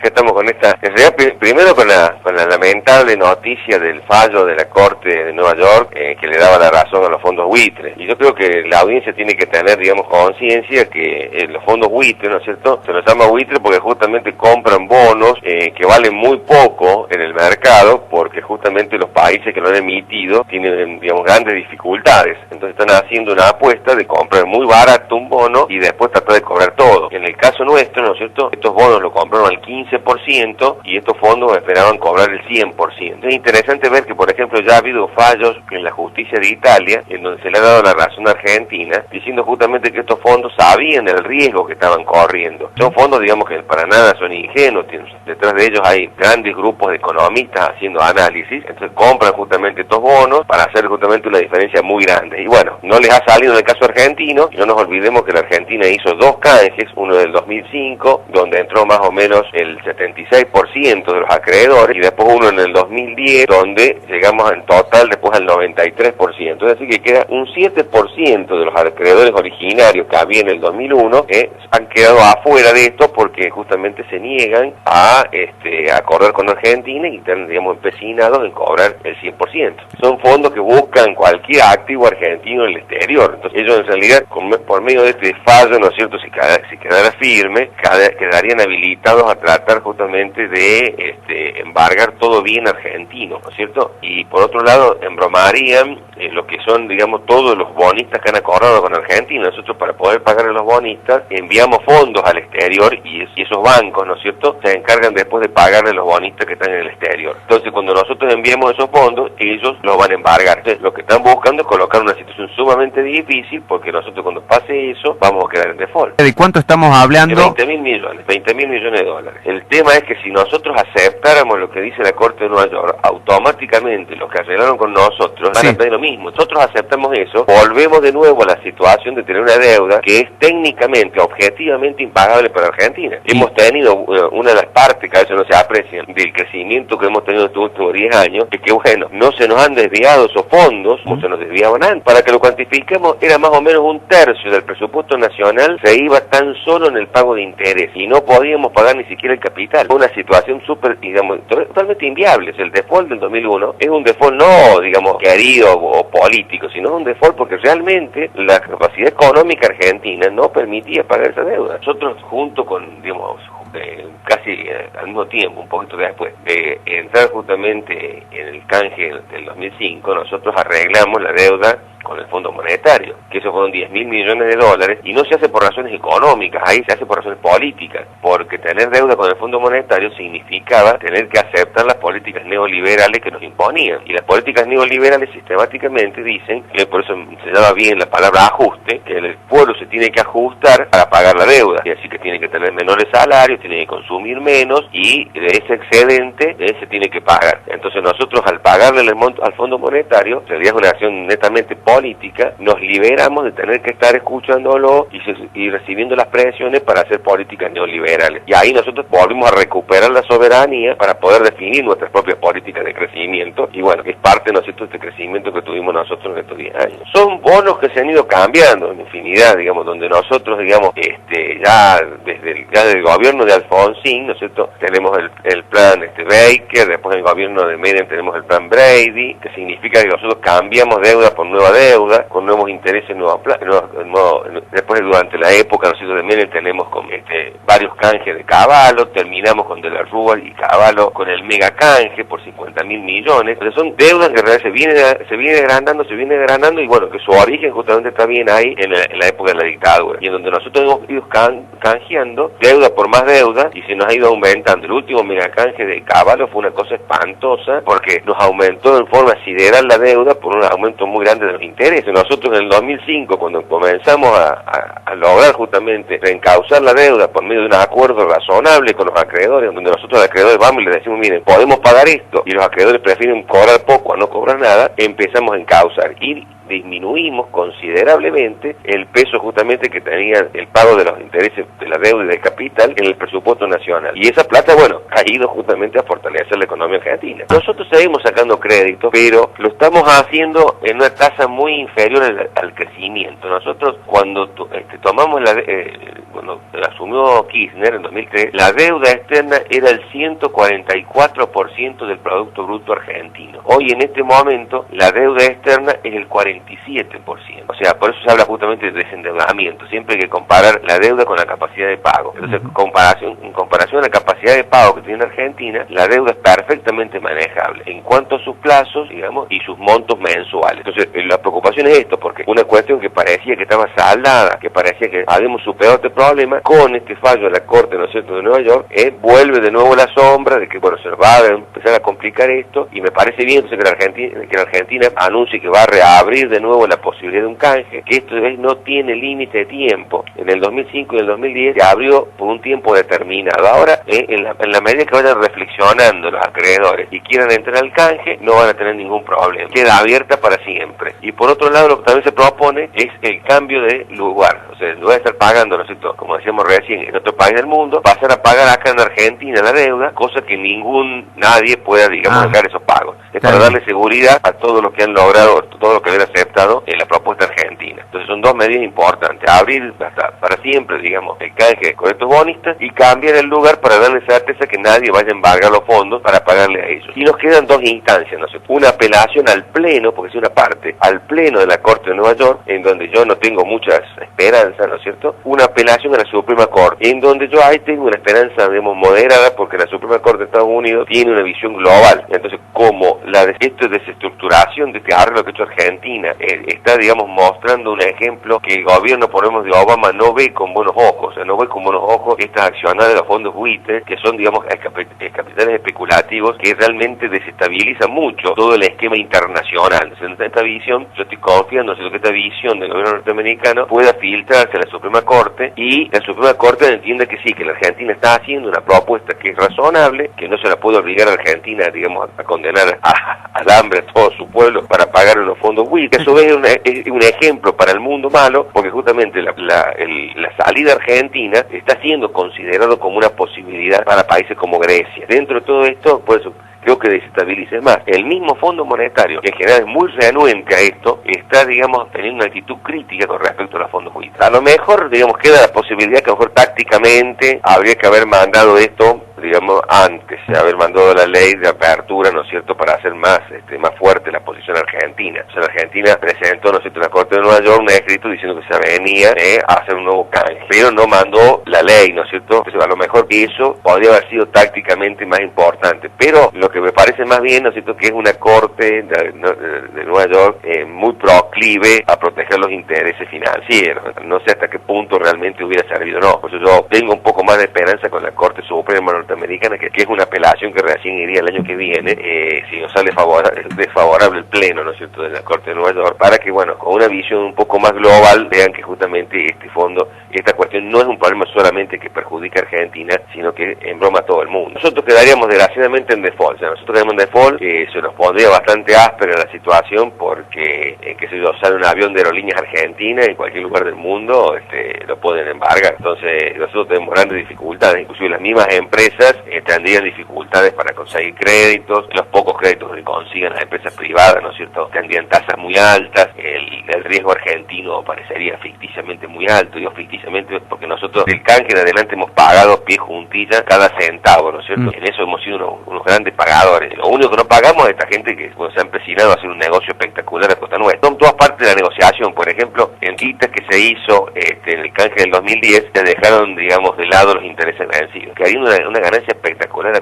Que estamos con esta, en realidad, primero con la lamentable noticia del fallo de la Corte de Nueva York que le daba la razón a los fondos buitres. Y yo creo que la audiencia tiene que tener, digamos, conciencia que los fondos buitres, ¿no es cierto? Se los llama buitres porque justamente compran bonos que valen muy poco en el mercado, porque justamente los países que lo han emitido tienen, digamos, grandes dificultades. Entonces están haciendo una apuesta de comprar muy barato un bono y después tratar de cobrar todo. En el caso nuestro, ¿no es cierto? Estos bonos lo compraron al 15% y estos fondos esperaban cobrar el 100%. Es interesante ver que, por ejemplo, ya ha habido fallos en la justicia de Italia, en donde se le ha dado la razón a Argentina, diciendo justamente que estos fondos sabían el riesgo que estaban corriendo. Son fondos, digamos, que para nada son ingenuos, detrás de ellos hay grandes grupos de economistas haciendo análisis, entonces compran justamente estos bonos para hacer justamente una diferencia muy grande. Y bueno, no les ha salido en el caso argentino, y no nos olvidemos que la Argentina hizo dos canjes, uno del 2005, donde entró más o menos el 76% de los acreedores, y después uno en el 2010, donde llegamos en total después al 93%. Es decir, que queda un 7% de los acreedores originarios que había en el 2001, han quedado afuera de esto porque justamente se niegan a acordar con Argentina y están, digamos, empecinados en cobrar el 100%. Son fondos que buscan cualquier activo argentino en el exterior. Entonces ellos en realidad, por medio de este fallo, ¿no es cierto?, si quedara firme, quedarían habilitados a tratar justamente de embargar todo bien argentino, ¿no es cierto? Y por otro lado, embromarían lo que son, digamos, todos los bonistas que han acordado con Argentina. Nosotros, para poder pagar a los bonistas, enviamos fondos al exterior y esos bancos, ¿no es cierto?, se encargan después de pagarle a los bonistas que están en el exterior. Entonces, cuando nosotros enviamos esos fondos, ellos los van a embargar. Entonces, lo que están buscando es colocar una situación sumamente difícil, porque nosotros, cuando pase eso, vamos a quedar en default. ¿De cuánto estamos hablando? De 20.000 millones de dólares. El tema es que si nosotros aceptáramos lo que dice la Corte de Nueva York, automáticamente los que arreglaron con nosotros van a pedir lo mismo. Nosotros aceptamos eso, volvemos de nuevo a la situación de tener una deuda que es técnicamente, objetivamente impagable para Argentina. Hemos tenido una de las partes que a veces no se aprecian del crecimiento que hemos tenido estos últimos 10 años, es que, bueno, no se nos han desviado esos fondos como se nos desviaban antes. Para que lo cuantifiquemos, era más o menos un tercio del presupuesto nacional se iba tan solo en el pago de interés y no podíamos pagar ni siquiera el capital. Una situación súper, digamos, totalmente inviable. El default del 2001 es un default no, digamos, querido o político, sino un default porque realmente la capacidad económica argentina no permitía pagar esa deuda. Nosotros, junto con, digamos, casi al mismo tiempo, un poquito después de entrar justamente en el canje del 2005, nosotros arreglamos la deuda con el Fondo Monetario, que eso fueron 10.000 millones de dólares, y no se hace por razones económicas, ahí se hace por razones políticas, porque tener deuda con el Fondo Monetario significaba tener que aceptar las políticas neoliberales que nos imponían, y las políticas neoliberales sistemáticamente dicen, que por eso se llama bien la palabra ajuste, que el pueblo se tiene que ajustar para pagar la deuda, y así que tiene que tener menores salarios, tiene que consumir menos, y de ese excedente se tiene que pagar. Entonces nosotros, al pagarle el monto al Fondo Monetario, sería una acción netamente política, nos liberamos de tener que estar escuchándolo y recibiendo las presiones para hacer políticas neoliberales. Y ahí nosotros volvimos a recuperar la soberanía para poder definir nuestras propias políticas de crecimiento, y bueno, que es parte, ¿no es cierto?, de este crecimiento que tuvimos nosotros en estos 10 años. Son bonos que se han ido cambiando en infinidad, digamos, donde nosotros, digamos, ya desde el gobierno de Alfonsín, ¿no es cierto?, tenemos el plan Baker, después del gobierno de Menem tenemos el plan Brady, que significa que nosotros cambiamos deuda por nueva deuda, con nuevos intereses, después durante la época, nosotros de Menem tenemos con varios canjes de Cavallo, terminamos con De la Rúa y Cavallo con el mega canje por 50.000 millones. Entonces son deudas que en realidad se viene agrandando, y bueno, que su origen justamente está bien ahí en la época de la dictadura, y en donde nosotros hemos ido canjeando deuda por más deuda y se nos ha ido aumentando. El último mega canje de Cavallo fue una cosa espantosa porque nos aumentó en forma sideral la deuda por un aumento muy grande de los intereses. Nosotros en el 2005, cuando comenzamos a lograr justamente reencauzar la deuda por medio de un acuerdo razonable con los acreedores, donde nosotros los acreedores vamos y les decimos, miren, podemos pagar esto, y los acreedores prefieren cobrar poco a no cobrar nada, empezamos a encauzar y disminuimos considerablemente el peso justamente que tenía el pago de los intereses de la deuda y del capital en el presupuesto nacional. Y esa plata, bueno, ha ido justamente a fortalecer la economía argentina. Nosotros seguimos sacando créditos, pero lo estamos haciendo en una tasa muy muy inferior al crecimiento. Nosotros cuando tomamos cuando asumió Kirchner en 2003, la deuda externa era el 144% del Producto Bruto argentino. Hoy en este momento la deuda externa es el 47%. O sea, por eso se habla justamente de desendeudamiento. Siempre hay que comparar la deuda con la capacidad de pago. Entonces, en comparación a la capacidad de pago que tiene Argentina, la deuda es perfectamente manejable en cuanto a sus plazos, digamos, y sus montos mensuales. Entonces, la preocupación es esto, porque una cuestión que parecía que estaba saldada, que parecía que habíamos superado este problema, con este fallo de la Corte, ¿no es cierto?, de Nueva York, vuelve de nuevo la sombra de que, bueno, se va a empezar a complicar esto, y me parece bien entonces que la Argentina anuncie que va a reabrir de nuevo la posibilidad de un canje, que esto no tiene límite de tiempo. En el 2005 y en el 2010 se abrió por un tiempo determinado. Ahora, en la medida que vayan reflexionando los acreedores y quieran entrar al canje, no van a tener ningún problema. Queda abierta para siempre. Y por otro lado, lo que también se propone es el cambio de lugar. O sea, en lugar de estar pagando, ¿no es cierto?, como decíamos recién, en otro país del mundo, pasar a pagar acá en Argentina la deuda, cosa que nadie pueda, digamos, dejar esos pagos. Es para darle seguridad a todos los que han logrado, todo lo que han aceptado en la propuesta argentina. Entonces son dos medidas importantes: abrir hasta para siempre, digamos, el canje con estos bonistas y cambiar el lugar para darle certeza que nadie vaya a embargar los fondos para pagarle a ellos. Y nos quedan dos instancias, ¿no sé? Una apelación al Pleno, porque es una parte, al Pleno de la Corte de Nueva York, en donde yo no tengo muchas esperanzas, ¿no es cierto? Una apelación a la Suprema Corte, en donde yo ahí tengo una esperanza, digamos, moderada, porque la Suprema Corte de Estados Unidos tiene una visión global. Entonces, como esta desestructuración de este arreglo que ha hecho Argentina está, digamos, mostrando un ejemplo que el gobierno, por ejemplo, de Obama no ve con buenos ojos, o sea, no ve con buenos ojos estas acciones de los fondos buitres, que son, digamos, capitales especulativos que realmente desestabilizan mucho todo el esquema internacional. Entonces, en esta visión, yo estoy confiando en que esta visión del gobierno norteamericano pueda filtrarse a la Suprema Corte, y la Suprema Corte entiende que sí, que la Argentina está haciendo una propuesta que es razonable, que no se la puede obligar a Argentina, digamos, a condenar al hambre a todo su pueblo para pagar los fondos buitres. Eso es un ejemplo para el mundo malo, porque justamente la salida argentina está siendo considerado como una posibilidad para países como Grecia. Dentro de todo esto, por eso creo que desestabilice más. El mismo Fondo Monetario, que en general es muy reanuente a esto, está, digamos, teniendo una actitud crítica con respecto a los fondos buitres. A lo mejor, digamos, queda la posibilidad que a lo mejor tácticamente habría que haber mandado esto, digamos, antes, haber mandado la ley de apertura, ¿no es cierto?, para hacer más fuerte la posición argentina. O sea, la Argentina presentó, ¿no es cierto?, en la Corte de Nueva York un escrito diciendo que se venía a hacer un nuevo canje, pero no mandó la ley, ¿no es cierto? Entonces, a lo mejor eso podría haber sido tácticamente más importante, pero lo que me parece más bien, ¿no es cierto?, que es una Corte de Nueva York muy proclive a proteger los intereses financieros. No sé hasta qué punto realmente hubiera servido o no. Por eso yo tengo un poco más de esperanza con la Corte Suprema norteamericana, que es una apelación que recién iría el año que viene, si nos sale desfavorable el Pleno, ¿no es cierto?, de la Corte de Nueva York, para que, bueno, con una visión un poco más global, vean que justamente este fondo, esta cuestión no es un problema solamente que perjudica a Argentina, sino que embroma a todo el mundo. Nosotros quedaríamos desgraciadamente en default. O sea, nosotros quedamos en default, se nos pondría bastante áspera la situación, porque, qué sé yo, sale un avión de Aerolíneas Argentina en cualquier lugar del mundo, lo pueden embargar. Entonces, nosotros tenemos grandes dificultades, inclusive las mismas empresas tendrían dificultades para conseguir créditos, los pocos créditos que consigan las empresas privadas, ¿no es cierto?, tendrían tasas muy altas, el riesgo argentino parecería ficticiamente muy alto. Digo ficticiamente porque nosotros del canje en adelante hemos pagado pie juntilla cada centavo, ¿no es cierto? En eso hemos sido unos grandes pagadores. Lo único que no pagamos es esta gente que se ha empecinado a hacer un negocio espectacular a costa nuestra. Son todas partes de la negociación. Por ejemplo, en quitas que se hizo en el canje del 2010, se dejaron, digamos, de lado los intereses vencidos, que hay una ganancia espectacular a